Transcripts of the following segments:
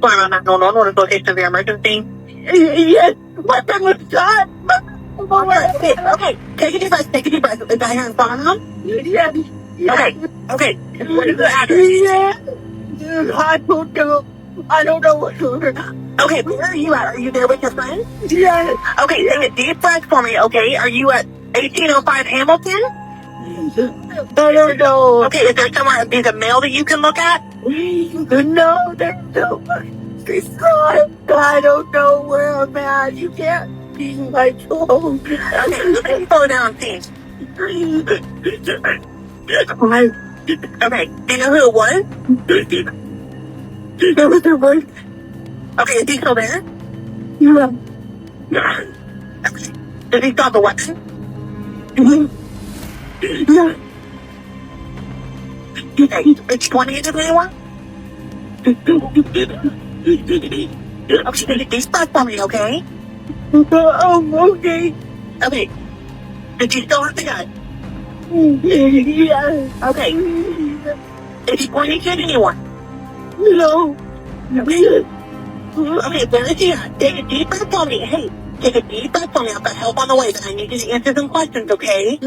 Sorry about that. No, what is the location of your emergency? Yes, my friend was shot. Okay. Take a deep breath. Take a deep breath. Is that here in front of him? Yes. Okay. What is the address? Yeah. I don't know what to do. Okay, where are you at? Are you there with your friend? Yes. Okay, take a deep breath for me, okay? Are you at 1805 Hamilton? I don't know. Okay, is there somewhere, is a mail that you can look at? No, there's no one. I don't know where I'm at. You can't be my phone. Okay, slow down, please. Okay, do you know who it was? It was her voice. Okay, is he still there? Yeah. Okay. Does he still have the weapon? Yeah. Okay, it's 20 to anyone? Okay, take a deep breath for me, okay? Okay. Okay. Did you still have the gun? Yeah. Okay. Is he pointing to anyone? No. Okay, where is he at? Take a deep breath for me. Hey, take a deep breath for me. I've got help on the way, but I need you to answer some questions, okay?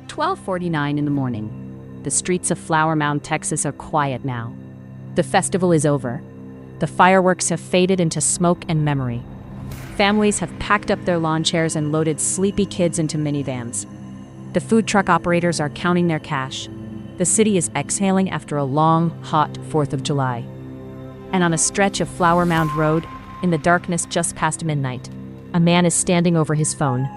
12:49 in the morning. The streets of Flower Mound, Texas are quiet now. The festival is over. The fireworks have faded into smoke and memory. Families have packed up their lawn chairs and loaded sleepy kids into minivans. The food truck operators are counting their cash. The city is exhaling after a long, hot 4th of July. And on a stretch of Flower Mound Road, in the darkness just past midnight, a man is standing over his phone.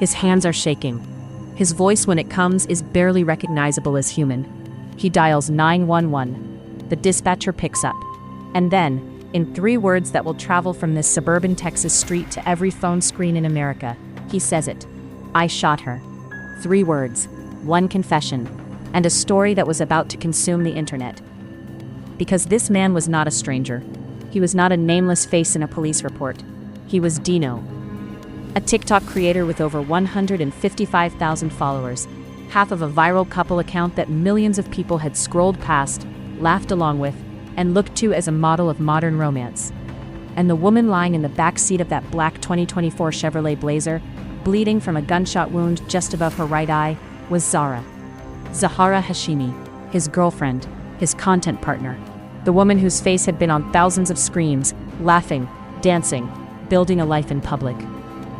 His hands are shaking. His voice, when it comes, is barely recognizable as human. He dials 911. The dispatcher picks up. And then, in 3 words that will travel from this suburban Texas street to every phone screen in America, he says it. I shot her. 3 words, 1 confession, and a story that was about to consume the internet. Because this man was not a stranger. He was not a nameless face in a police report. He was Dino, a TikTok creator with over 155,000 followers, half of a viral couple account that millions of people had scrolled past, laughed along with, and looked to as a model of modern romance. And the woman lying in the back seat of that black 2024 Chevrolet Blazer, bleeding from a gunshot wound just above her right eye, was Zara. Zahara Hashemi, his girlfriend, his content partner, the woman whose face had been on thousands of screens, laughing, dancing, building a life in public.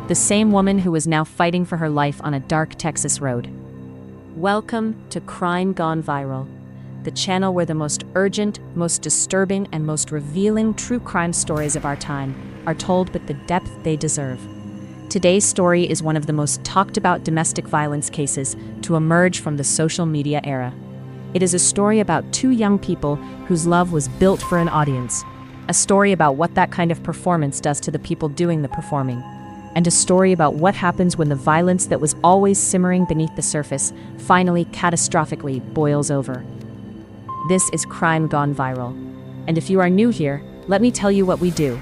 The same woman who was now fighting for her life on a dark Texas road. Welcome to Crime Gone Viral, the channel where the most urgent, most disturbing, and most revealing true crime stories of our time are told with the depth they deserve. Today's story is one of the most talked about domestic violence cases to emerge from the social media era. It is a story about 2 young people whose love was built for an audience. A story about what that kind of performance does to the people doing the performing. And a story about what happens when the violence that was always simmering beneath the surface finally catastrophically boils over. This is Crime Gone Viral. And if you are new here, let me tell you what we do.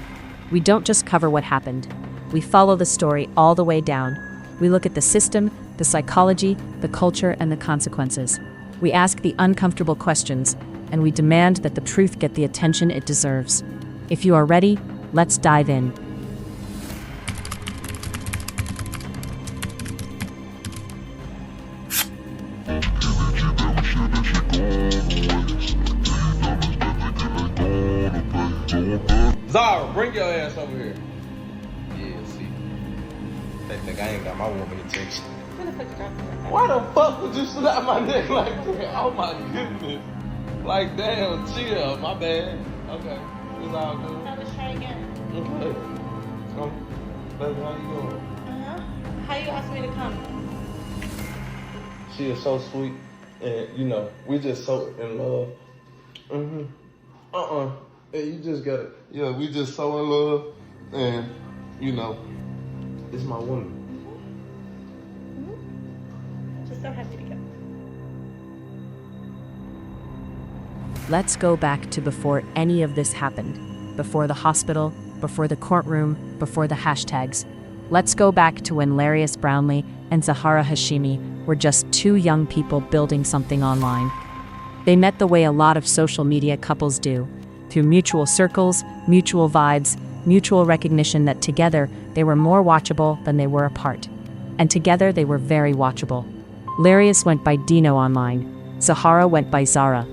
We don't just cover what happened. We follow the story all the way down. We look at the system, the psychology, the culture, and the consequences. We ask the uncomfortable questions, and we demand that the truth get the attention it deserves. If you are ready, let's dive in. Zara, bring your ass over here. Yeah, see. They think I ain't got my woman attention. Why the fuck would you slap my neck like that? Oh my goodness. Like, damn, chill. My bad. Okay. It's all good. Now let's try again. Okay. So, baby, how you doing? How you ask me to come? She is so sweet. And, you know, we just so in love. Yeah, you just gotta, yeah, we just so in love. And, you know, it's my woman. Just so happy to go. Let's go back to before any of this happened. Before the hospital, before the courtroom, before the hashtags. Let's go back to when Larius Brownlee and Zara Hashemi were just two young people building something online. They met the way a lot of social media couples do, through mutual circles, mutual vibes, mutual recognition that together they were more watchable than they were apart. And together they were very watchable. Larius went by Dino online, Zara went by Zara.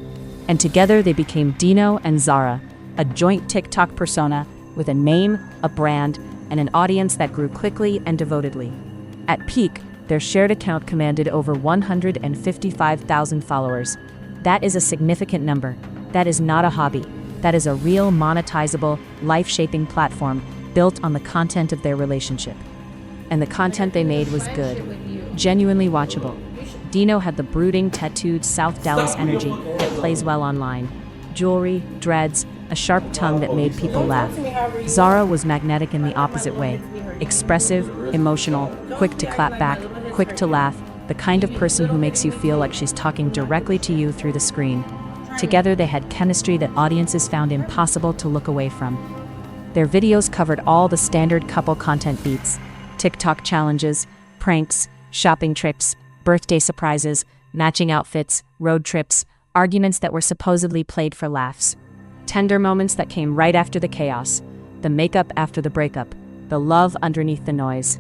And together they became Dino and Zara, a joint TikTok persona with a name, a brand, and an audience that grew quickly and devotedly. At peak, their shared account commanded over 155,000 followers. That is a significant number. That is not a hobby. That is a real monetizable, life-shaping platform built on the content of their relationship. And the content they made was good, genuinely watchable. Dino had the brooding, tattooed South Dallas energy that plays well online. Jewelry, dreads, a sharp tongue that made people laugh. Zara was magnetic in the opposite way. Expressive, emotional, quick to clap back, quick to laugh, the kind of person who makes you feel like she's talking directly to you through the screen. Together they had chemistry that audiences found impossible to look away from. Their videos covered all the standard couple content beats: TikTok challenges, pranks, shopping trips, birthday surprises, matching outfits, road trips, arguments that were supposedly played for laughs. Tender moments that came right after the chaos, the makeup after the breakup, the love underneath the noise.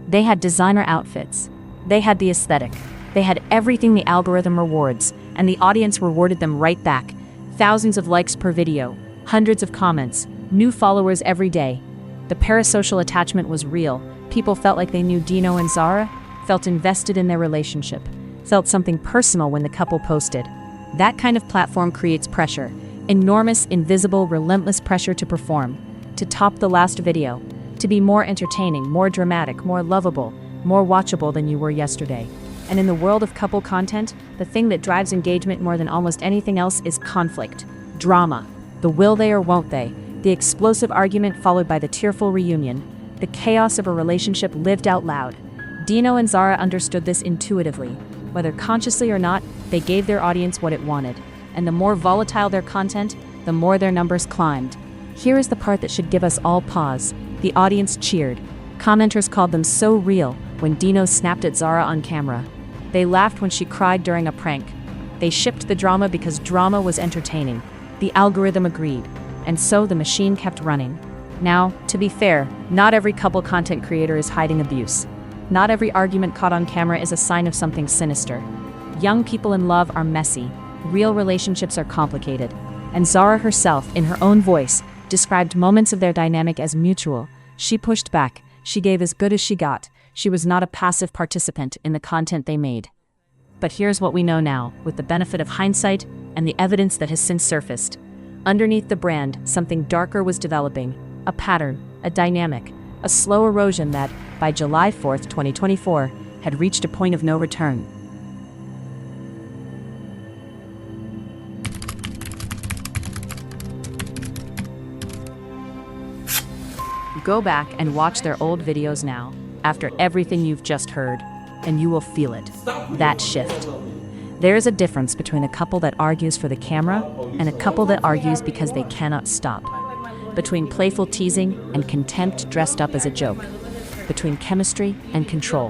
They had designer outfits. They had the aesthetic. They had everything the algorithm rewards, and the audience rewarded them right back. Thousands of likes per video, hundreds of comments, new followers every day. The parasocial attachment was real. People felt like they knew Dino and Zara, felt invested in their relationship, felt something personal when the couple posted. That kind of platform creates pressure. Enormous, invisible, relentless pressure to perform, to top the last video, to be more entertaining, more dramatic, more lovable, more watchable than you were yesterday. And in the world of couple content, the thing that drives engagement more than almost anything else is conflict, drama, the will they or won't they, the explosive argument followed by the tearful reunion, the chaos of a relationship lived out loud. Dino and Zara understood this intuitively. Whether consciously or not, they gave their audience what it wanted. And the more volatile their content, the more their numbers climbed. Here is the part that should give us all pause. The audience cheered. Commenters called them so real when Dino snapped at Zara on camera. They laughed when she cried during a prank. They shipped the drama because drama was entertaining. The algorithm agreed. And so the machine kept running. Now, to be fair, not every couple content creator is hiding abuse. Not every argument caught on camera is a sign of something sinister. Young people in love are messy. Real relationships are complicated. And Zara herself, in her own voice, described moments of their dynamic as mutual. She pushed back. She gave as good as she got. She was not a passive participant in the content they made. But here's what we know now, with the benefit of hindsight and the evidence that has since surfaced. Underneath the brand, something darker was developing. A pattern, a dynamic, a slow erosion that, by July 4th, 2024, had reached a point of no return. Go back and watch their old videos now, after everything you've just heard, and you will feel it. That shift. There is a difference between a couple that argues for the camera and a couple that argues because they cannot stop. Between playful teasing and contempt dressed up as a joke. Between chemistry and control.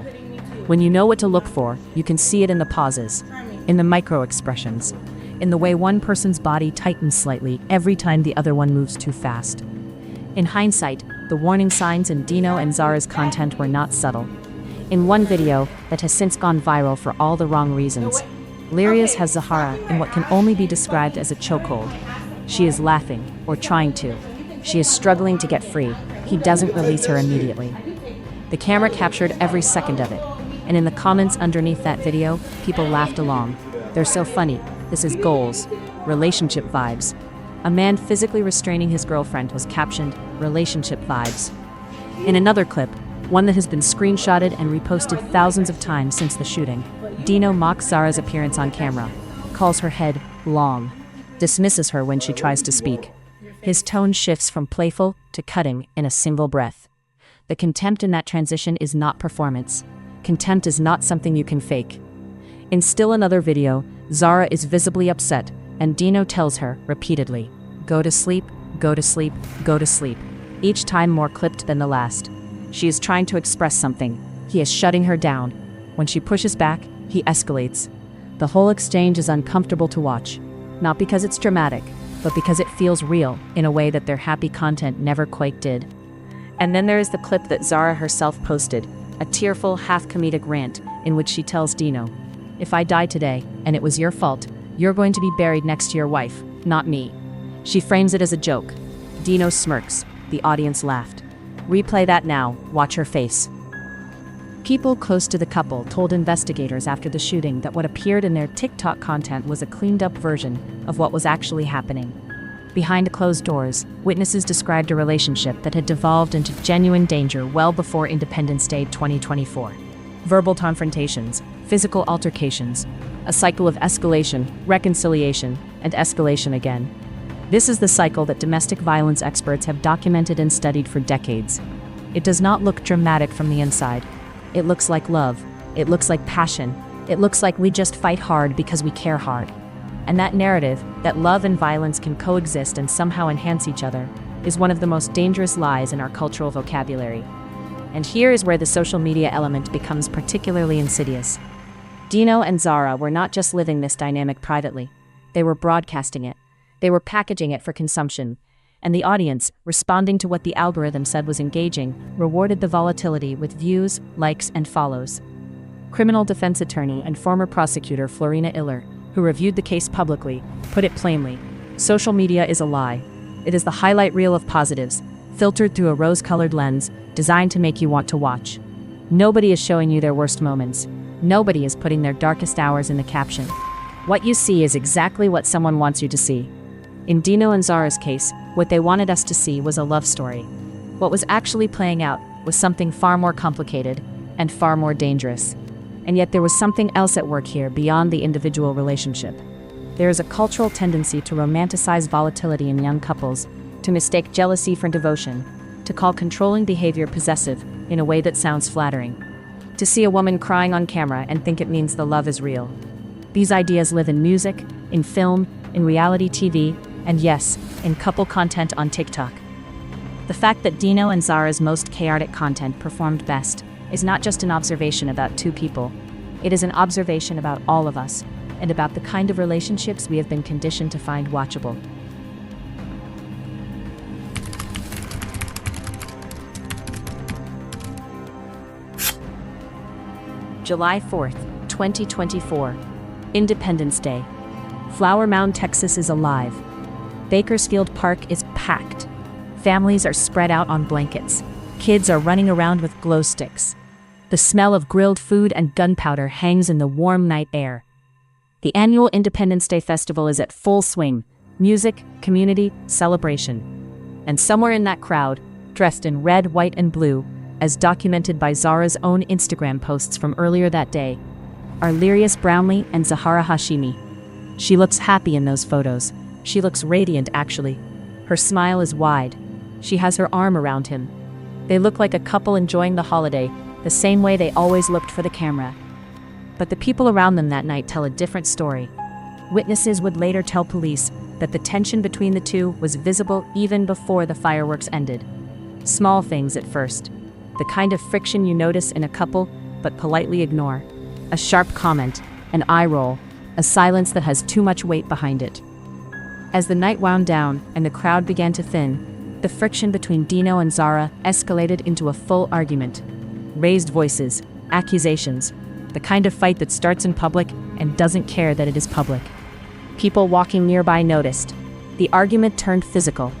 When you know what to look for, you can see it in the pauses, in the micro-expressions, in the way one person's body tightens slightly every time the other one moves too fast. In hindsight, the warning signs in Dino and Zara's content were not subtle. In one video that has since gone viral for all the wrong reasons, Larius has Zara in what can only be described as a chokehold. She is laughing, or trying to. She is struggling to get free. He doesn't release her immediately. The camera captured every second of it, and in the comments underneath that video, people laughed along. They're so funny. This is goals. Relationship vibes. A man physically restraining his girlfriend was captioned, "Relationship vibes." In another clip, one that has been screenshotted and reposted thousands of times since the shooting, Dino mocks Zara's appearance on camera, calls her head long, dismisses her when she tries to speak. His tone shifts from playful to cutting in a single breath. The contempt in that transition is not performance. Contempt is not something you can fake. In still another video, Zara is visibly upset, and Dino tells her, repeatedly, "Go to sleep, go to sleep, go to sleep," each time more clipped than the last. She is trying to express something. He is shutting her down. When she pushes back, he escalates. The whole exchange is uncomfortable to watch, not because it's dramatic, but because it feels real in a way that their happy content never quite did. And then there is the clip that Zara herself posted, a tearful, half-comedic rant in which she tells Dino, "If I die today, and it was your fault, you're going to be buried next to your wife, not me." She frames it as a joke. Dino smirks. The audience laughed. Replay that now. Watch her face. People close to the couple told investigators after the shooting that what appeared in their TikTok content was a cleaned-up version of what was actually happening. Behind closed doors, witnesses described a relationship that had devolved into genuine danger well before Independence Day 2024. Verbal confrontations, physical altercations, a cycle of escalation, reconciliation, and escalation again. This is the cycle that domestic violence experts have documented and studied for decades. It does not look dramatic from the inside. It looks like love. It looks like passion. It looks like we just fight hard because we care hard. And that narrative, that love and violence can coexist and somehow enhance each other, is one of the most dangerous lies in our cultural vocabulary. And here is where the social media element becomes particularly insidious. Dino and Zara were not just living this dynamic privately. They were broadcasting it. They were packaging it for consumption. And the audience, responding to what the algorithm said was engaging, rewarded the volatility with views, likes, and follows. Criminal defense attorney and former prosecutor Florina Iller, who reviewed the case publicly, put it plainly: social media is a lie. It is the highlight reel of positives, filtered through a rose-colored lens, designed to make you want to watch. Nobody is showing you their worst moments. Nobody is putting their darkest hours in the caption. What you see is exactly what someone wants you to see. In Dino and Zara's case, what they wanted us to see was a love story. What was actually playing out was something far more complicated and far more dangerous. And yet there was something else at work here beyond the individual relationship. There is a cultural tendency to romanticize volatility in young couples, to mistake jealousy for devotion, to call controlling behavior possessive in a way that sounds flattering, to see a woman crying on camera and think it means the love is real. These ideas live in music, in film, in reality TV, and yes, in couple content on TikTok. The fact that Dino and Zara's most chaotic content performed best is not just an observation about two people. It is an observation about all of us, and about the kind of relationships we have been conditioned to find watchable. July 4th, 2024. Independence Day. Flower Mound, Texas is alive. Bakersfield Park is packed. Families are spread out on blankets. Kids are running around with glow sticks. The smell of grilled food and gunpowder hangs in the warm night air. The annual Independence Day festival is at full swing. Music, community, celebration. And somewhere in that crowd, dressed in red, white, and blue, as documented by Zara's own Instagram posts from earlier that day, are Lyrius Brownlee and Zahara Hashemi. She looks happy in those photos. She looks radiant, actually. Her smile is wide. She has her arm around him. They look like a couple enjoying the holiday, the same way they always looked for the camera. But the people around them that night tell a different story. Witnesses would later tell police that the tension between the two was visible even before the fireworks ended. Small things at first. The kind of friction you notice in a couple, but politely ignore. A sharp comment, an eye roll, a silence that has too much weight behind it. As the night wound down and the crowd began to thin, the friction between Dino and Zara escalated into a full argument. Raised voices, accusations, the kind of fight that starts in public and doesn't care that it is public. People walking nearby noticed. The argument turned physical.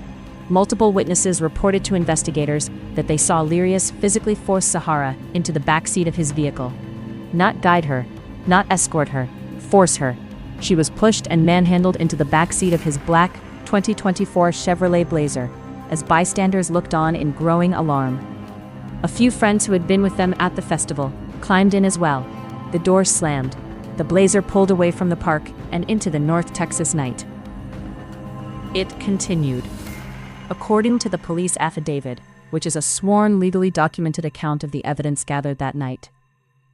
Multiple witnesses reported to investigators that they saw Lyrius physically force Zahara into the backseat of his vehicle. Not guide her, not escort her, force her. She was pushed and manhandled into the backseat of his black 2024 Chevrolet Blazer, as bystanders looked on in growing alarm. A few friends who had been with them at the festival climbed in as well. The door slammed. The Blazer pulled away from the park and into the North Texas night. It continued. According to the police affidavit, which is a sworn, legally documented account of the evidence gathered that night,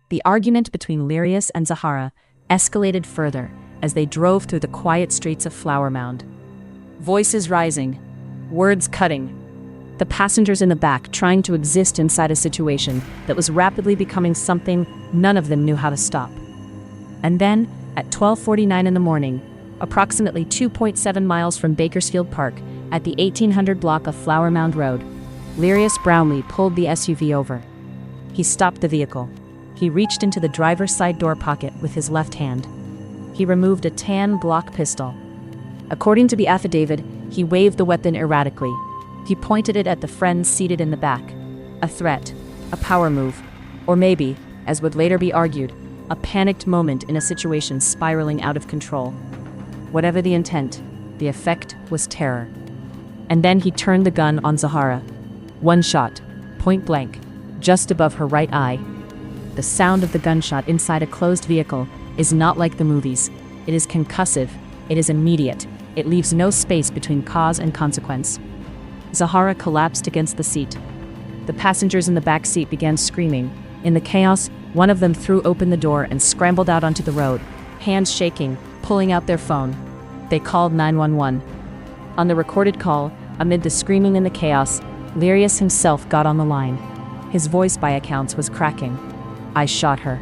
the argument between Lyrius and Zahara escalated further, as they drove through the quiet streets of Flower Mound. Voices rising, words cutting. The passengers in the back trying to exist inside a situation that was rapidly becoming something none of them knew how to stop. And then, at 12:49 in the morning, approximately 2.7 miles from Bakersfield Park, at the 1800 block of Flower Mound Road, Larius Brownlee pulled the SUV over. He stopped the vehicle. He reached into the driver's side door pocket with his left hand. He removed a tan Glock pistol. According to the affidavit, he waved the weapon erratically. He pointed it at the friends seated in the back. A threat, a power move, or maybe, as would later be argued, a panicked moment in a situation spiraling out of control. Whatever the intent, the effect was terror. And then he turned the gun on Zahara. One shot, point blank, just above her right eye. The sound of the gunshot inside a closed vehicle is not like the movies. It is concussive, it is immediate, it leaves no space between cause and consequence. Zahara collapsed against the seat. The passengers in the back seat began screaming. In the chaos, one of them threw open the door and scrambled out onto the road, hands shaking, pulling out their phone. They called 911. On the recorded call, amid the screaming and the chaos, Larius himself got on the line. His voice, by accounts, was cracking. "I shot her."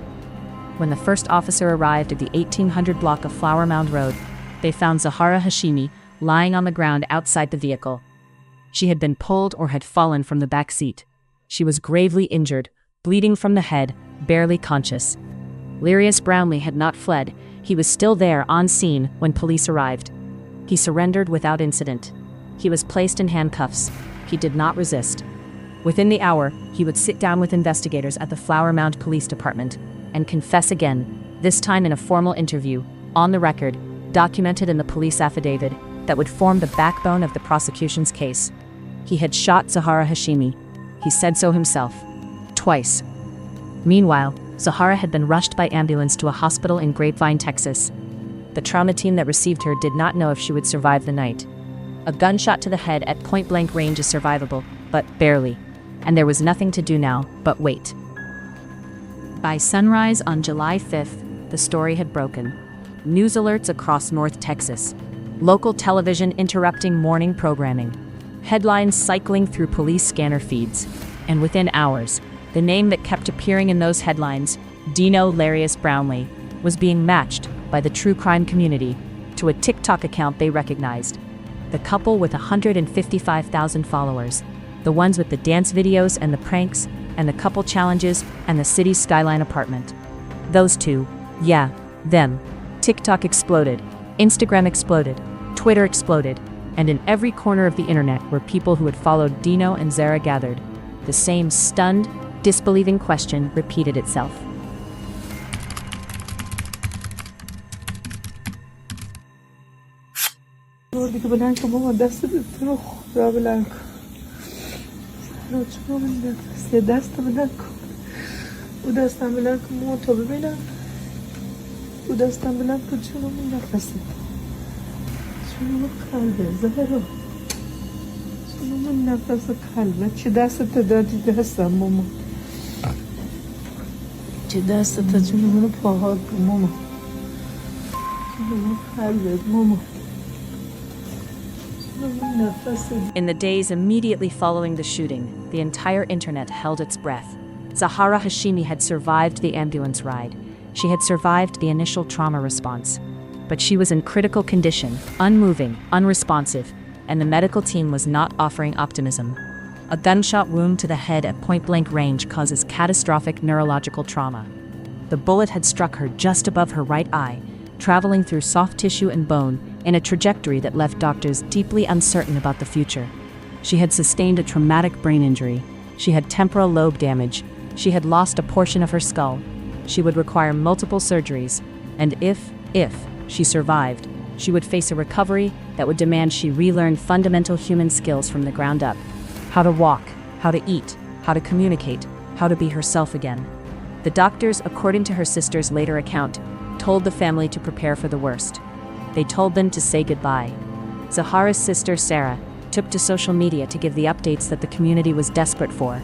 When the first officer arrived at the 1800 block of Flower Mound Road, they found Zahara Hashemi lying on the ground outside the vehicle. She had been pulled or had fallen from the back seat. She was gravely injured, bleeding from the head, barely conscious. Larius Brownlee had not fled. He was still there on scene when police arrived. He surrendered without incident. He was placed in handcuffs. He did not resist. Within the hour, he would sit down with investigators at the Flower Mound Police Department and confess again, this time in a formal interview, on the record, documented in the police affidavit, that would form the backbone of the prosecution's case. He had shot Zahara Hashemi. He said so himself. Twice. Meanwhile, Zahara had been rushed by ambulance to a hospital in Grapevine, Texas. The trauma team that received her did not know if she would survive the night. A gunshot to the head at point-blank range is survivable, but barely. And there was nothing to do now but wait. By sunrise on July 5th, the story had broken. News alerts across North Texas. Local television interrupting morning programming. Headlines cycling through police scanner feeds. And within hours, the name that kept appearing in those headlines, Dino Larius Brownlee, was being matched by the true crime community to a TikTok account they recognized. The couple with 155,000 followers. The ones with the dance videos and the pranks, and the couple challenges, and the city skyline apartment. Those two, yeah, them. TikTok exploded, Instagram exploded, Twitter exploded, and in every corner of the internet were people who had followed Dino and Zara gathered. The same stunned, disbelieving question repeated itself. In the days immediately following the shooting, the entire internet held its breath. Zahara Hashemi had survived the ambulance ride. She had survived the initial trauma response. But she was in critical condition, unmoving, unresponsive, and the medical team was not offering optimism. A gunshot wound to the head at point-blank range causes catastrophic neurological trauma. The bullet had struck her just above her right eye, traveling through soft tissue and bone in a trajectory that left doctors deeply uncertain about the future. She had sustained a traumatic brain injury. She had temporal lobe damage. She had lost a portion of her skull. She would require multiple surgeries, and if she survived, she would face a recovery that would demand she relearn fundamental human skills from the ground up. How to walk, how to eat, how to communicate, how to be herself again. The doctors, according to her sister's later account, told the family to prepare for the worst. They told them to say goodbye. Zahara's sister, Sarah, took to social media to give the updates that the community was desperate for,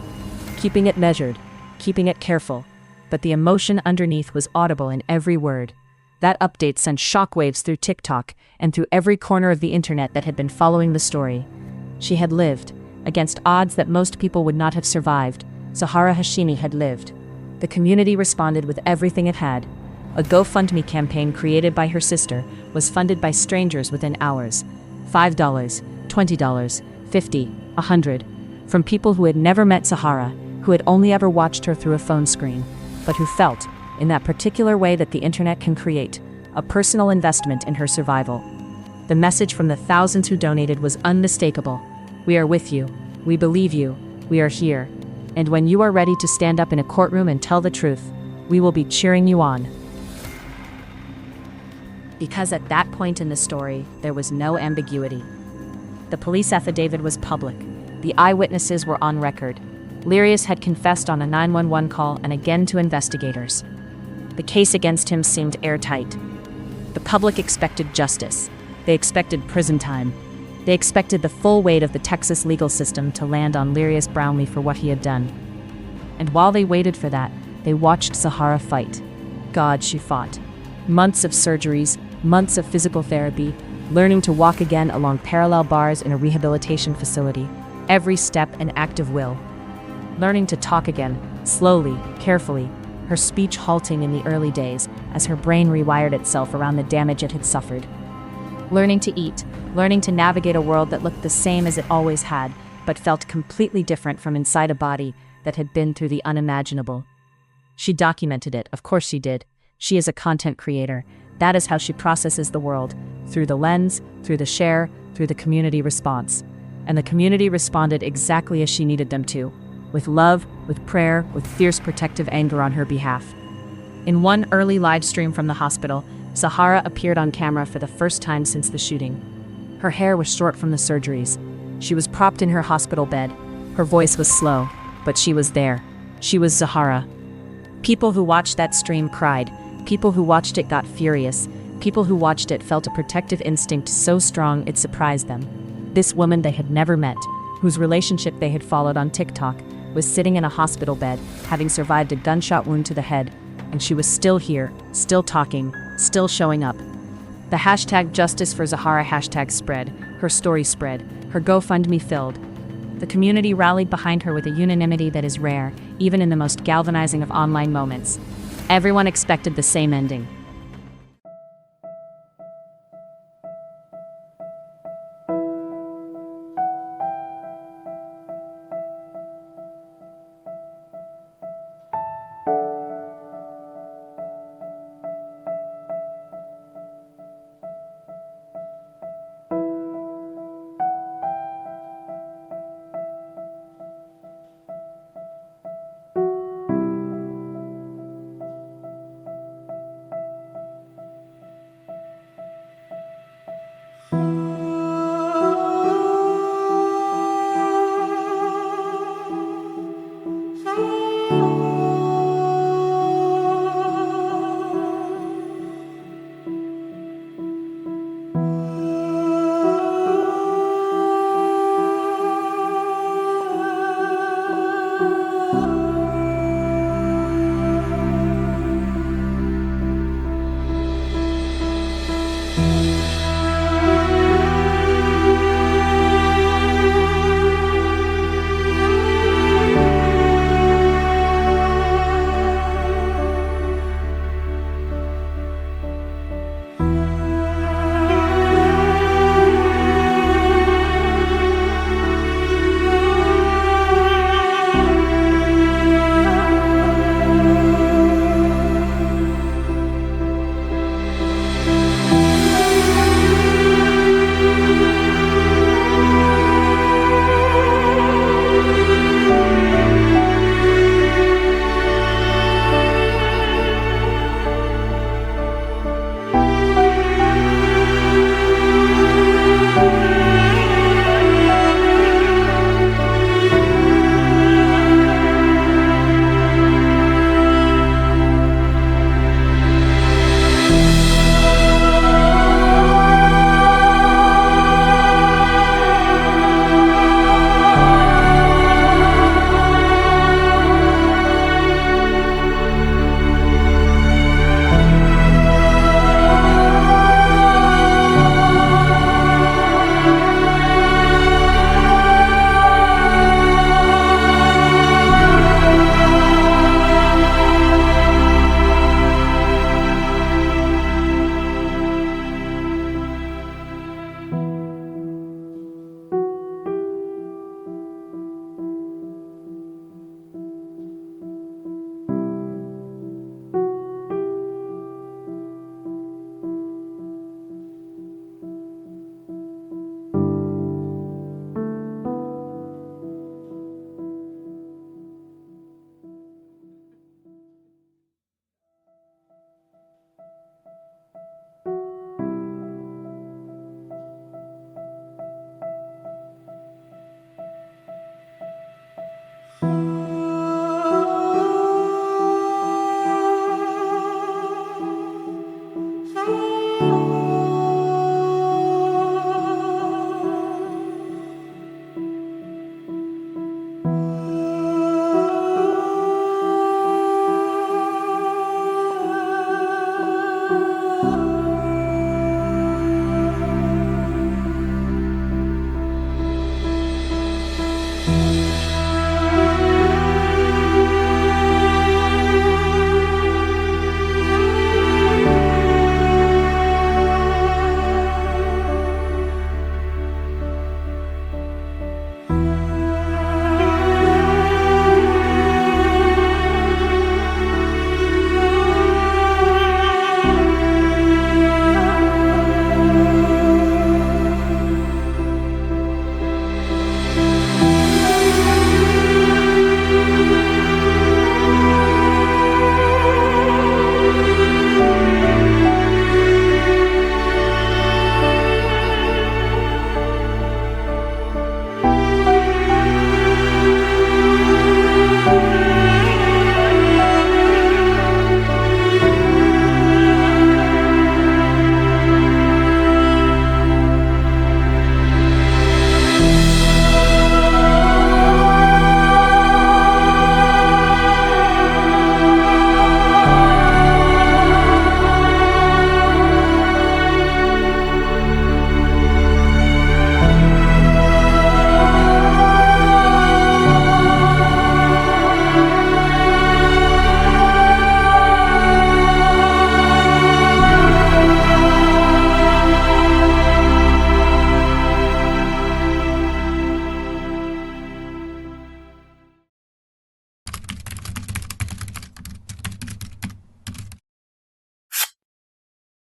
keeping it measured, keeping it careful, but the emotion underneath was audible in every word. That update sent shockwaves through TikTok and through every corner of the internet that had been following the story. She had lived. Against odds that most people would not have survived, Zara Hashemi had lived. The community responded with everything it had. A GoFundMe campaign created by her sister was funded by strangers within hours. $5, $20, $50, $100. From people who had never met Zara, who had only ever watched her through a phone screen, but who felt, in that particular way that the internet can create, a personal investment in her survival. The message from the thousands who donated was unmistakable. We are with you. We believe you. We are here. And when you are ready to stand up in a courtroom and tell the truth, we will be cheering you on. Because at that point in the story, there was no ambiguity. The police affidavit was public. The eyewitnesses were on record. Lirius had confessed on a 911 call and again to investigators. The case against him seemed airtight. The public expected justice. They expected prison time. They expected the full weight of the Texas legal system to land on Lirius Brownlee for what he had done. And while they waited for that, they watched Zara fight. God, she fought. Months of surgeries, months of physical therapy, learning to walk again along parallel bars in a rehabilitation facility, every step an act of will. Learning to talk again, slowly, carefully, her speech halting in the early days as her brain rewired itself around the damage it had suffered. Learning to eat, learning to navigate a world that looked the same as it always had, but felt completely different from inside a body that had been through the unimaginable. She documented it, of course she did. She is a content creator. That is how she processes the world, through the lens, through the share, through the community response. And the community responded exactly as she needed them to, with love, with prayer, with fierce protective anger on her behalf. In one early live stream from the hospital, Zara appeared on camera for the first time since the shooting. Her hair was short from the surgeries. She was propped in her hospital bed. Her voice was slow, but she was there. She was Zara. People who watched that stream cried. People who watched it got furious. People who watched it felt a protective instinct so strong it surprised them. This woman they had never met, whose relationship they had followed on TikTok, was sitting in a hospital bed, having survived a gunshot wound to the head, and she was still here, still talking, still showing up. The hashtag Justice for Zara hashtag spread, her story spread, her GoFundMe filled. The community rallied behind her with a unanimity that is rare, even in the most galvanizing of online moments. Everyone expected the same ending.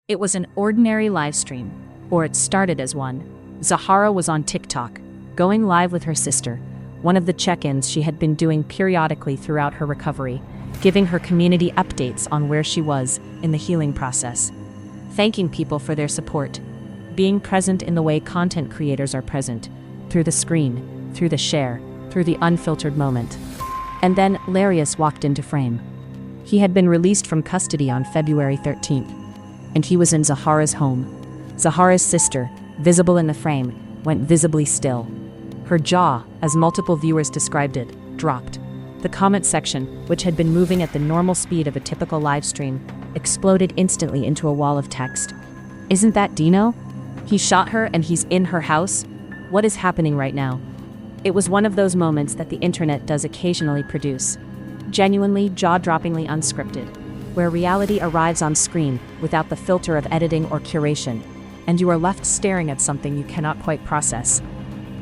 It was an ordinary live stream, or it started as one. Zahara was on TikTok, going live with her sister, one of the check-ins she had been doing periodically throughout her recovery, giving her community updates on where she was in the healing process, thanking people for their support, being present in the way content creators are present, through the screen, through the share, through the unfiltered moment. And then Larius walked into frame. He had been released from custody on February 13th, and he was in Zahara's home. Zahara's sister, visible in the frame, went visibly still. Her jaw, as multiple viewers described it, dropped. The comment section, which had been moving at the normal speed of a typical live stream, exploded instantly into a wall of text. Isn't that Dino? He shot her and he's in her house? What is happening right now? It was one of those moments that the internet does occasionally produce. Genuinely, jaw-droppingly unscripted, where reality arrives on screen without the filter of editing or curation, and you are left staring at something you cannot quite process.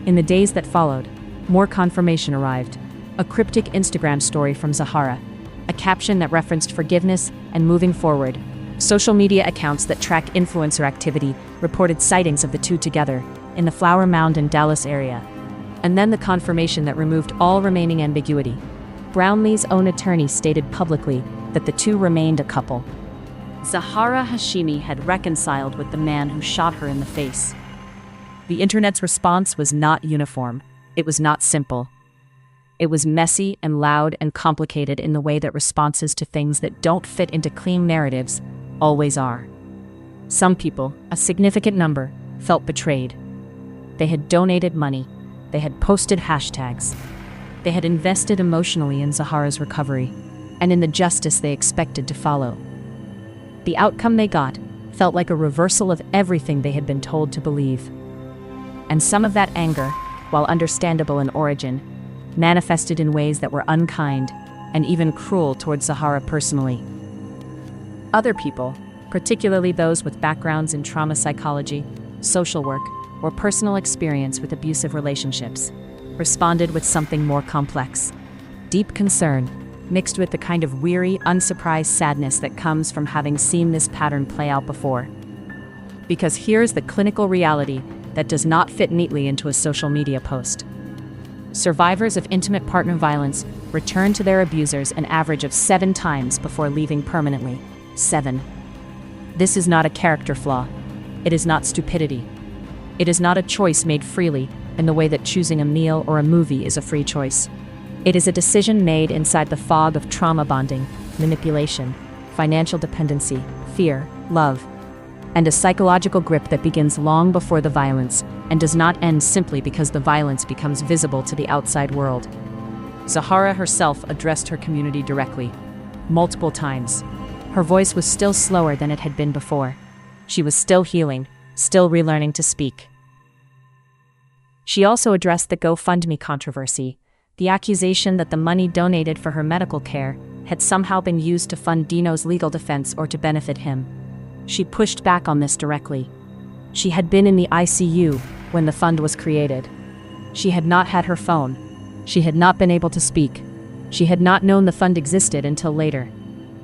In the days that followed, more confirmation arrived. A cryptic Instagram story from Zahara, a caption that referenced forgiveness and moving forward. Social media accounts that track influencer activity reported sightings of the two together in the Flower Mound in Dallas area. And then the confirmation that removed all remaining ambiguity. Brownlee's own attorney stated publicly that the two remained a couple. Zahara Hashemi had reconciled with the man who shot her in the face. The internet's response was not uniform. It was not simple. It was messy and loud and complicated in the way that responses to things that don't fit into clean narratives always are. Some people, a significant number, felt betrayed. They had donated money. They had posted hashtags. They had invested emotionally in Zahara's recovery and in the justice they expected to follow. The outcome they got felt like a reversal of everything they had been told to believe. And some of that anger, while understandable in origin, manifested in ways that were unkind and even cruel towards Zahara personally. Other people, particularly those with backgrounds in trauma psychology, social work, or personal experience with abusive relationships, responded with something more complex. Deep concern, mixed with the kind of weary, unsurprised sadness that comes from having seen this pattern play out before. Because here's the clinical reality that does not fit neatly into a social media post. Survivors of intimate partner violence return to their abusers an average of 7 times before leaving permanently. 7. This is not a character flaw. It is not stupidity. It is not a choice made freely in the way that choosing a meal or a movie is a free choice. It is a decision made inside the fog of trauma bonding, manipulation, financial dependency, fear, love, and a psychological grip that begins long before the violence and does not end simply because the violence becomes visible to the outside world. Zahara herself addressed her community directly, multiple times. Her voice was still slower than it had been before. She was still healing, still relearning to speak. She also addressed the GoFundMe controversy, the accusation that the money donated for her medical care had somehow been used to fund Dino's legal defense or to benefit him. She pushed back on this directly. She had been in the ICU when the fund was created. She had not had her phone. She had not been able to speak. She had not known the fund existed until later.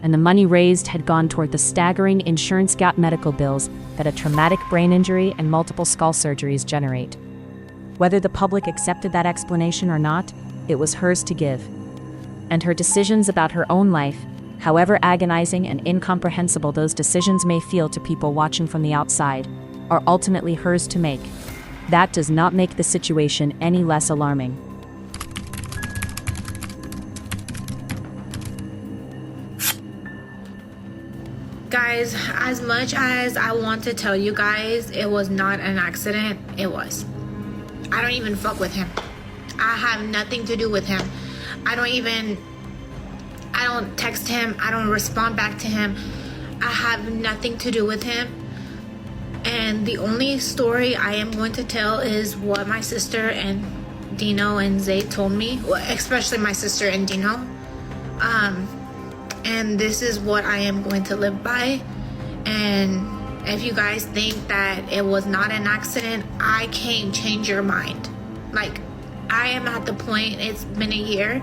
And the money raised had gone toward the staggering insurance gap medical bills that a traumatic brain injury and multiple skull surgeries generate. Whether the public accepted that explanation or not, it was hers to give. And her decisions about her own life, however agonizing and incomprehensible those decisions may feel to people watching from the outside, are ultimately hers to make. That does not make the situation any less alarming. Guys, as much as I want to tell you guys it was not an accident, it was. I don't even fuck with him. I have nothing to do with him. I don't text him. I don't respond back to him. I have nothing to do with him. And the only story I am going to tell is what my sister and Dino and Zay told me, especially my sister and Dino. And this is what I am going to live by. And if you guys think that it was not an accident, I can't change your mind. I am at the point, it's been a year,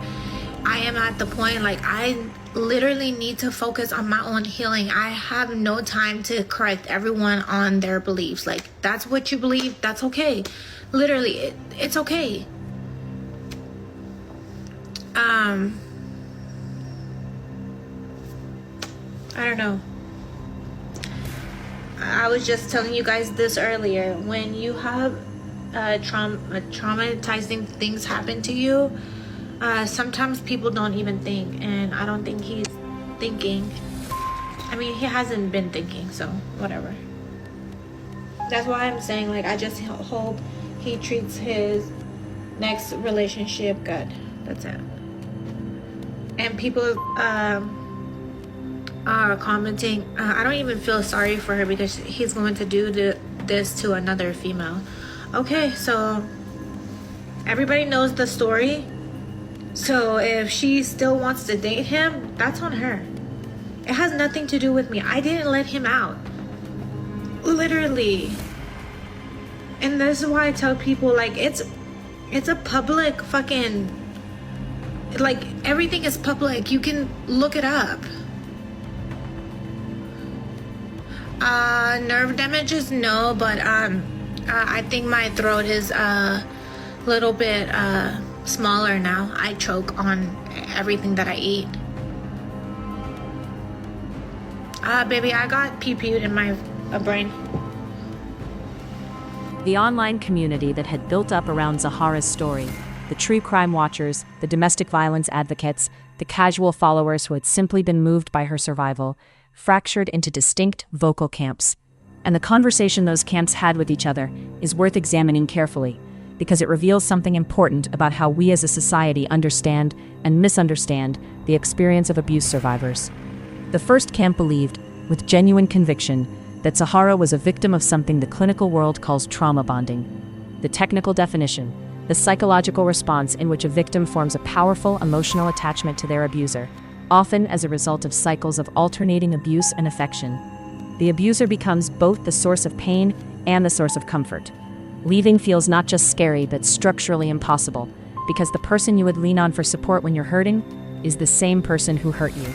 I am at the point, I literally need to focus on my own healing. I have no time to correct everyone on their beliefs. Like, that's what you believe, that's okay. Literally, it's okay. I don't know. I was just telling you guys this earlier. When you have traumatizing things happen to you, sometimes people don't even think, and I don't think he's thinking. I mean, he hasn't been thinking, so whatever. That's why I'm saying, like, I just hope he treats his next relationship good. That's it. And people are commenting, I don't even feel sorry for her because he's going to do this to another female. Okay, so everybody knows the story. So if she still wants to date him, that's on her. It has nothing to do with me. I didn't let him out. Literally. And this is why I tell people, like, it's a public fucking, like, everything is public. You can look it up. Nerve damages, no, but I think my throat is a little bit smaller now. I choke on everything that I eat. Baby, I got pee-peed in my brain. The online community that had built up around Zahara's story, the true crime watchers, the domestic violence advocates, the casual followers who had simply been moved by her survival, fractured into distinct vocal camps. And the conversation those camps had with each other is worth examining carefully, because it reveals something important about how we as a society understand and misunderstand the experience of abuse survivors. The first camp believed, with genuine conviction, that Zahara was a victim of something the clinical world calls trauma bonding. The technical definition: the psychological response in which a victim forms a powerful emotional attachment to their abuser, often as a result of cycles of alternating abuse and affection. The abuser becomes both the source of pain and the source of comfort. Leaving feels not just scary but structurally impossible, because the person you would lean on for support when you're hurting is the same person who hurt you.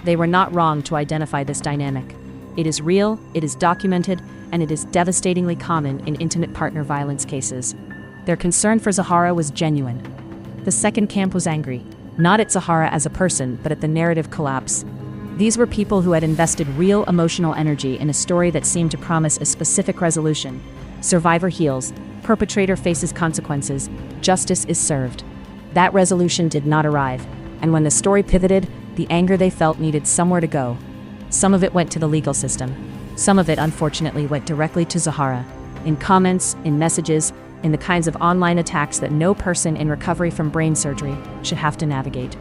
They were not wrong to identify this dynamic. It is real, it is documented, and it is devastatingly common in intimate partner violence cases. Their concern for Zahara was genuine. The second camp was angry, not at Zahara as a person, but at the narrative collapse. These were people who had invested real emotional energy in a story that seemed to promise a specific resolution. Survivor heals, perpetrator faces consequences, justice is served. That resolution did not arrive, and when the story pivoted, the anger they felt needed somewhere to go. Some of it went to the legal system. Some of it, unfortunately, went directly to Zahara, in comments, in messages, in the kinds of online attacks that no person in recovery from brain surgery should have to navigate.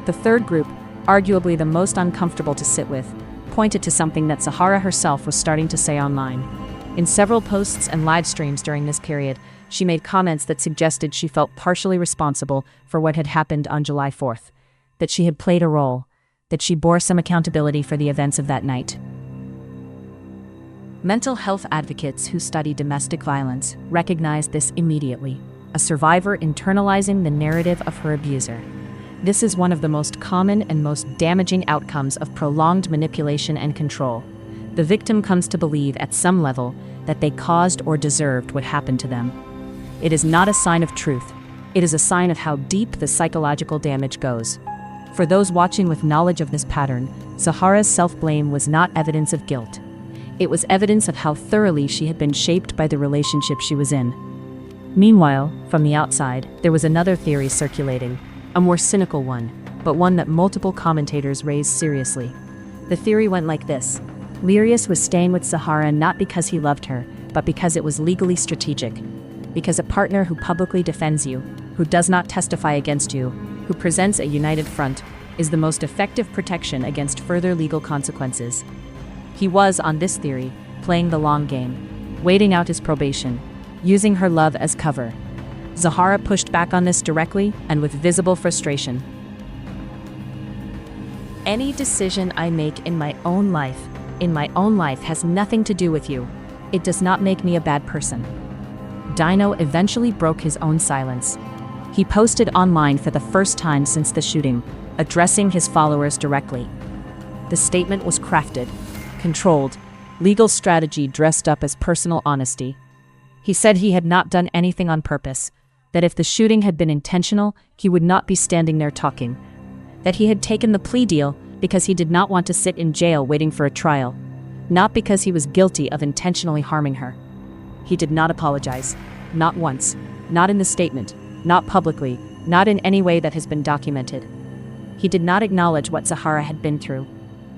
The third group, arguably the most uncomfortable to sit with, pointed to something that Zahara herself was starting to say online. In several posts and live streams during this period, she made comments that suggested she felt partially responsible for what had happened on July 4th, that she had played a role, that she bore some accountability for the events of that night. Mental health advocates who study domestic violence recognize this immediately, a survivor internalizing the narrative of her abuser. This is one of the most common and most damaging outcomes of prolonged manipulation and control. The victim comes to believe at some level that they caused or deserved what happened to them. It is not a sign of truth. It is a sign of how deep the psychological damage goes. For those watching with knowledge of this pattern, Zahara's self-blame was not evidence of guilt. It was evidence of how thoroughly she had been shaped by the relationship she was in. Meanwhile, from the outside, there was another theory circulating, a more cynical one, but one that multiple commentators raised seriously. The theory went like this: Lirius was staying with Zahara not because he loved her, but because it was legally strategic. Because a partner who publicly defends you, who does not testify against you, who presents a united front, is the most effective protection against further legal consequences. He was, on this theory, playing the long game, waiting out his probation, using her love as cover. Zahara pushed back on this directly and with visible frustration. Any decision I make in my own life has nothing to do with you. It does not make me a bad person. Dino eventually broke his own silence. He posted online for the first time since the shooting, addressing his followers directly. The statement was crafted, controlled, legal strategy dressed up as personal honesty. He said he had not done anything on purpose, that if the shooting had been intentional, he would not be standing there talking, that he had taken the plea deal because he did not want to sit in jail waiting for a trial, not because he was guilty of intentionally harming her. He did not apologize, not once, not in the statement, not publicly, not in any way that has been documented. He did not acknowledge what Zahara had been through.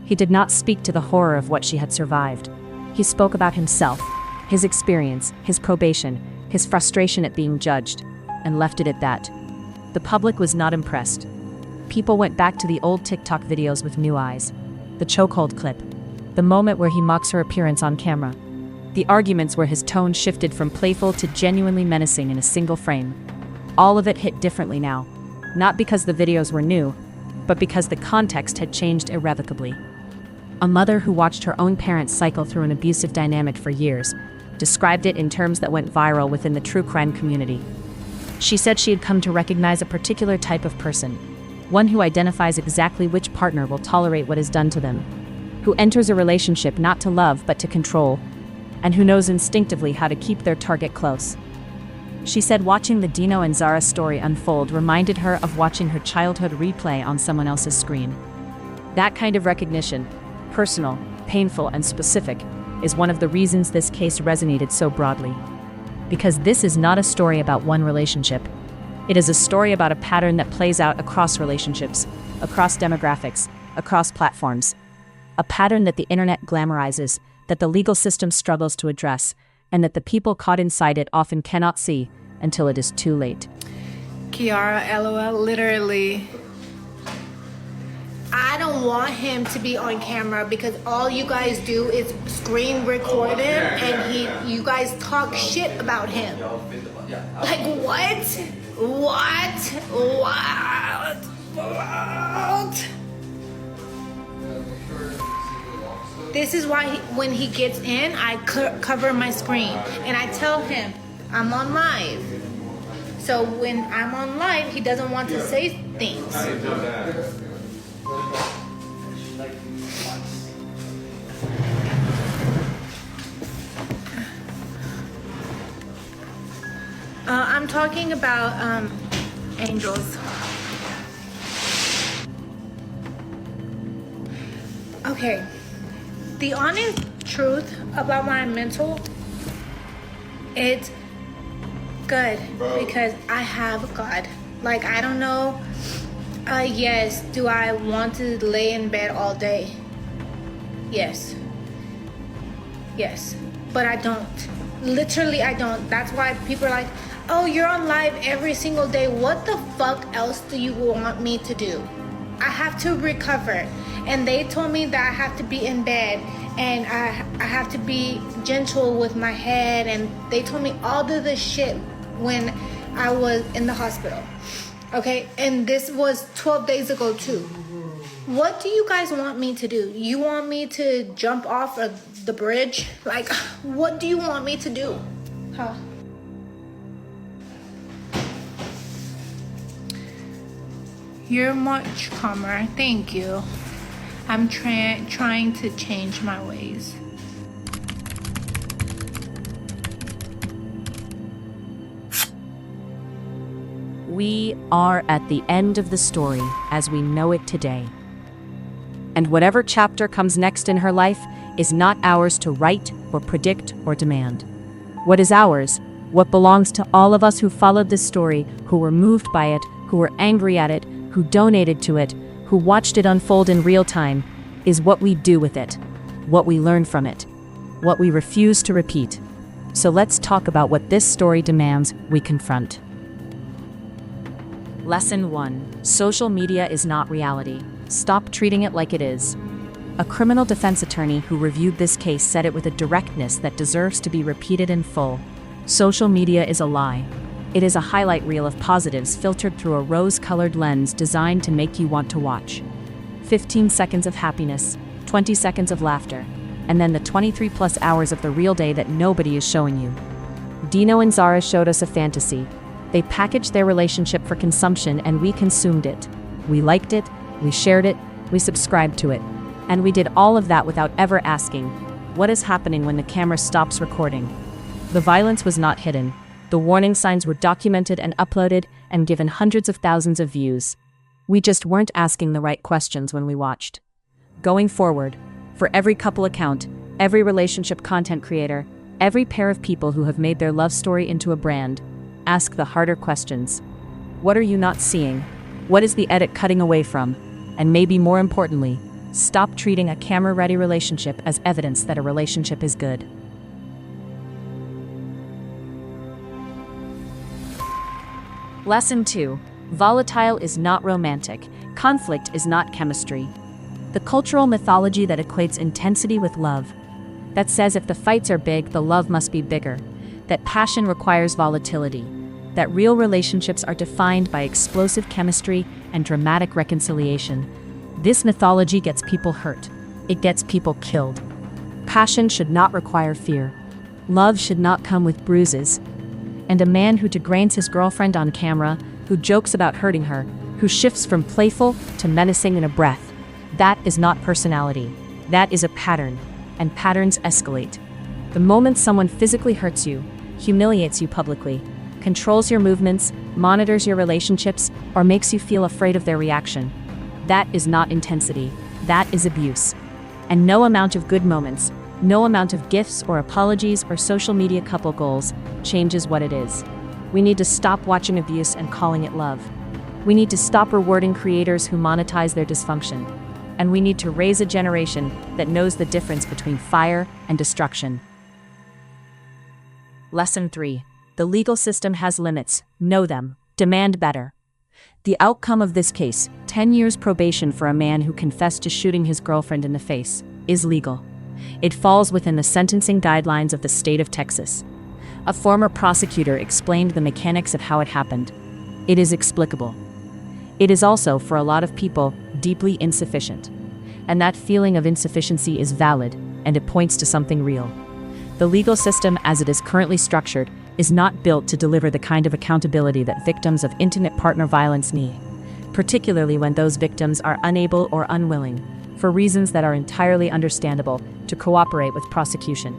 He did not speak to the horror of what she had survived. He spoke about himself, his experience, his probation, his frustration at being judged, and left it at that. The public was not impressed. People went back to the old TikTok videos with new eyes. The chokehold clip. The moment where he mocks her appearance on camera. The arguments where his tone shifted from playful to genuinely menacing in a single frame. All of it hit differently now. Not because the videos were new, but because the context had changed irrevocably. A mother who watched her own parents cycle through an abusive dynamic for years described it in terms that went viral within the true crime community. She said she had come to recognize a particular type of person, one who identifies exactly which partner will tolerate what is done to them, who enters a relationship not to love but to control, and who knows instinctively how to keep their target close. She said watching the Dino and Zara story unfold reminded her of watching her childhood replay on someone else's screen. That kind of recognition, personal, painful, and specific, is one of the reasons this case resonated so broadly. Because this is not a story about one relationship. It is a story about a pattern that plays out across relationships, across demographics, across platforms. A pattern that the internet glamorizes, that the legal system struggles to address, and that the people caught inside it often cannot see until it is too late. Kiara, LOL, literally. I don't want him to be on camera because all you guys do is screen record him and you guys talk shit about him. Like what? What? This is why when he gets in, I cover my screen and I tell him I'm on live. So when I'm on live, he doesn't want to say things. I'm talking about angels. Okay. The honest truth about my mental, it's good because I have God. Like, I don't know. Yes, do I want to lay in bed all day? Yes. Yes. But I don't. Literally, I don't. That's why people are like, oh, you're on live every single day. What the fuck else do you want me to do? I have to recover. And they told me that I have to be in bed and I have to be gentle with my head. And they told me all of this shit when I was in the hospital. Okay, and this was 12 days ago too. What do you guys want me to do? You want me to jump off of the bridge? Like, what do you want me to do? Huh? You're much calmer, thank you. I'm trying to change my ways. We are at the end of the story as we know it today. And whatever chapter comes next in her life is not ours to write or predict or demand. What is ours, what belongs to all of us who followed this story, who were moved by it, who were angry at it, who donated to it, who watched it unfold in real time, is what we do with it, what we learn from it, what we refuse to repeat. So let's talk about what this story demands we confront. Lesson 1. Social media is not reality. Stop treating it like it is. A criminal defense attorney who reviewed this case said it with a directness that deserves to be repeated in full. Social media is a lie. It is a highlight reel of positives filtered through a rose-colored lens designed to make you want to watch. 15 seconds of happiness, 20 seconds of laughter, and then the 23+ hours of the real day that nobody is showing you. Dino and Zara showed us a fantasy. They packaged their relationship for consumption and we consumed it. We liked it, we shared it, we subscribed to it. And we did all of that without ever asking, what is happening when the camera stops recording? The violence was not hidden. The warning signs were documented and uploaded and given hundreds of thousands of views. We just weren't asking the right questions when we watched. Going forward, for every couple account, every relationship content creator, every pair of people who have made their love story into a brand, ask the harder questions. What are you not seeing? What is the edit cutting away from? And maybe more importantly, stop treating a camera-ready relationship as evidence that a relationship is good. Lesson 2. Volatile is not romantic. Conflict is not chemistry. The cultural mythology that equates intensity with love. That says if the fights are big, the love must be bigger. That passion requires volatility. That real relationships are defined by explosive chemistry and dramatic reconciliation. This mythology gets people hurt. It gets people killed. Passion should not require fear. Love should not come with bruises. And a man who degrades his girlfriend on camera, who jokes about hurting her, who shifts from playful to menacing in a breath, that is not personality. That is a pattern. And patterns escalate. The moment someone physically hurts you, humiliates you publicly, controls your movements, monitors your relationships, or makes you feel afraid of their reaction, that is not intensity. That is abuse. And no amount of good moments, no amount of gifts or apologies or social media couple goals changes what it is. We need to stop watching abuse and calling it love. We need to stop rewarding creators who monetize their dysfunction. And we need to raise a generation that knows the difference between fire and destruction. Lesson 3. The legal system has limits. Know them. Demand better. The outcome of this case, 10 years probation for a man who confessed to shooting his girlfriend in the face, is legal. It falls within the sentencing guidelines of the state of Texas. A former prosecutor explained the mechanics of how it happened. It is explicable. It is also, for a lot of people, deeply insufficient. And that feeling of insufficiency is valid, and it points to something real. The legal system, as it is currently structured, is not built to deliver the kind of accountability that victims of intimate partner violence need, particularly when those victims are unable or unwilling, for reasons that are entirely understandable, to cooperate with prosecution.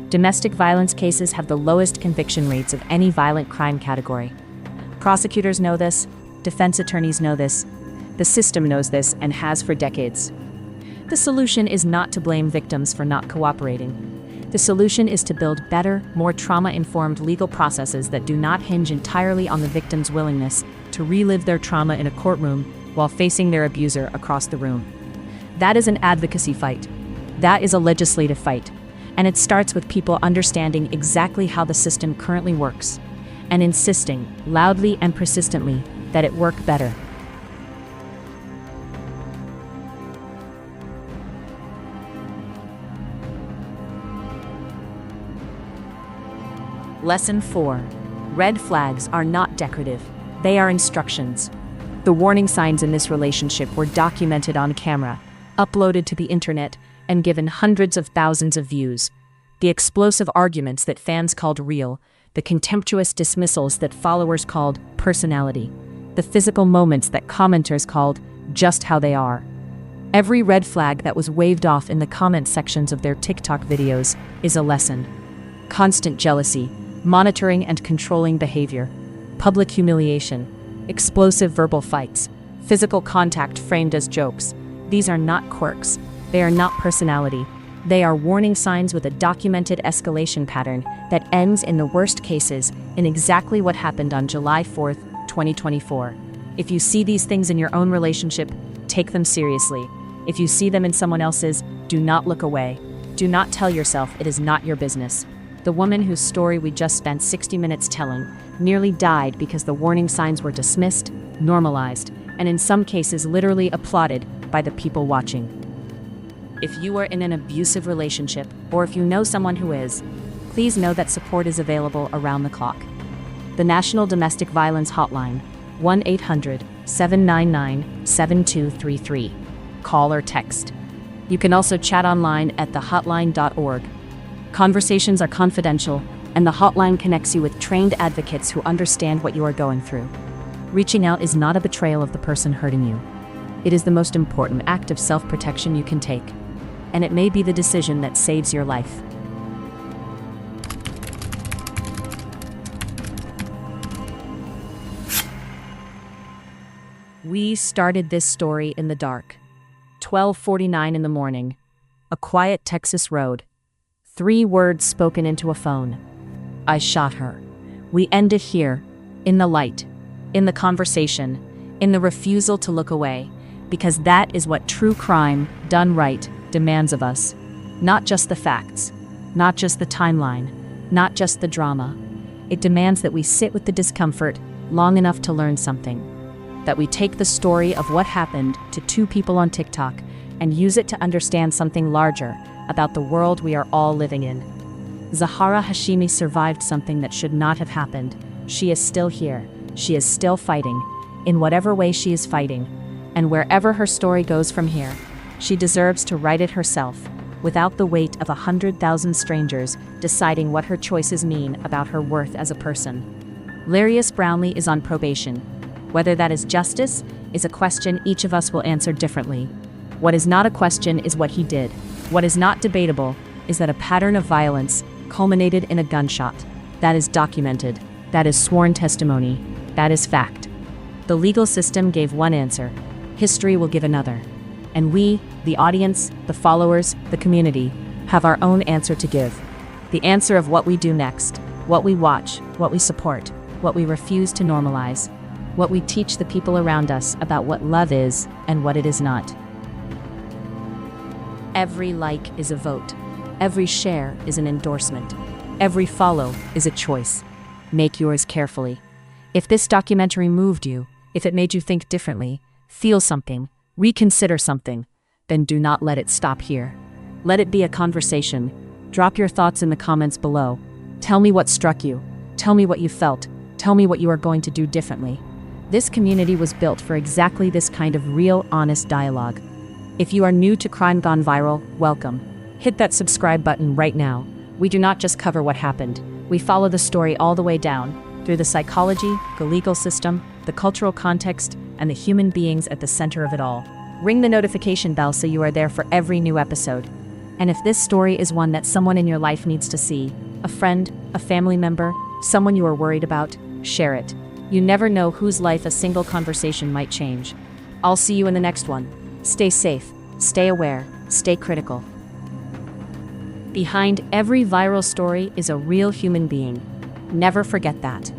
Domestic violence cases have the lowest conviction rates of any violent crime category. Prosecutors know this, defense attorneys know this, the system knows this and has for decades. The solution is not to blame victims for not cooperating. The solution is to build better, more trauma-informed legal processes that do not hinge entirely on the victim's willingness to relive their trauma in a courtroom while facing their abuser across the room. That is an advocacy fight. That is a legislative fight. And it starts with people understanding exactly how the system currently works and insisting, loudly and persistently, that it work better. Lesson 4. Red flags are not decorative. They are instructions. The warning signs in this relationship were documented on camera, uploaded to the internet, and given hundreds of thousands of views. The explosive arguments that fans called real, the contemptuous dismissals that followers called personality, the physical moments that commenters called just how they are. Every red flag that was waved off in the comment sections of their TikTok videos is a lesson. Constant jealousy, monitoring and controlling behavior, public humiliation, explosive verbal fights, physical contact framed as jokes. These are not quirks. They are not personality. They are warning signs with a documented escalation pattern that ends in the worst cases in exactly what happened on July 4th, 2024. If you see these things in your own relationship, take them seriously. If you see them in someone else's, do not look away. Do not tell yourself it is not your business. The woman whose story we just spent 60 minutes telling nearly died because the warning signs were dismissed, normalized, and in some cases literally applauded by the people watching. If you are in an abusive relationship, or if you know someone who is, please know that support is available around the clock. The National Domestic Violence Hotline, 1-800-799-7233. Call or text. You can also chat online at thehotline.org. Conversations are confidential, and the hotline connects you with trained advocates who understand what you are going through. Reaching out is not a betrayal of the person hurting you. It is the most important act of self-protection you can take, and it may be the decision that saves your life. We started this story in the dark. 12:49 in the morning. A quiet Texas road. 3 words spoken into a phone. I shot her. We end it here, in the light, in the conversation, in the refusal to look away, because that is what true crime, done right, demands of us. Not just the facts, not just the timeline, not just the drama. It demands that we sit with the discomfort long enough to learn something. That we take the story of what happened to 2 people on TikTok and use it to understand something larger about the world we are all living in. Zara Hashemi survived something that should not have happened. She is still here. She is still fighting, in whatever way she is fighting. And wherever her story goes from here, she deserves to write it herself, without the weight of 100,000 strangers deciding what her choices mean about her worth as a person. Larius Brownlee is on probation. Whether that is justice is a question each of us will answer differently. What is not a question is what he did. What is not debatable is that a pattern of violence culminated in a gunshot. That is documented. That is sworn testimony. That is fact. The legal system gave one answer. History will give another. And we, the audience, the followers, the community, have our own answer to give. The answer of what we do next, what we watch, what we support, what we refuse to normalize, what we teach the people around us about what love is and what it is not. Every like is a vote. Every share is an endorsement. Every follow is a choice. Make yours carefully. If this documentary moved you, if it made you think differently, feel something, reconsider something, then do not let it stop here. Let it be a conversation. Drop your thoughts in the comments below. Tell me what struck you. Tell me what you felt. Tell me what you are going to do differently. This community was built for exactly this kind of real, honest dialogue. If you are new to Crime Gone Viral, welcome. Hit that subscribe button right now. We do not just cover what happened. We follow the story all the way down, through the psychology, the legal system, the cultural context, and the human beings at the center of it all. Ring the notification bell so you are there for every new episode. And if this story is one that someone in your life needs to see, a friend, a family member, someone you are worried about, share it. You never know whose life a single conversation might change. I'll see you in the next one. Stay safe, stay aware, stay critical. Behind every viral story is a real human being. Never forget that.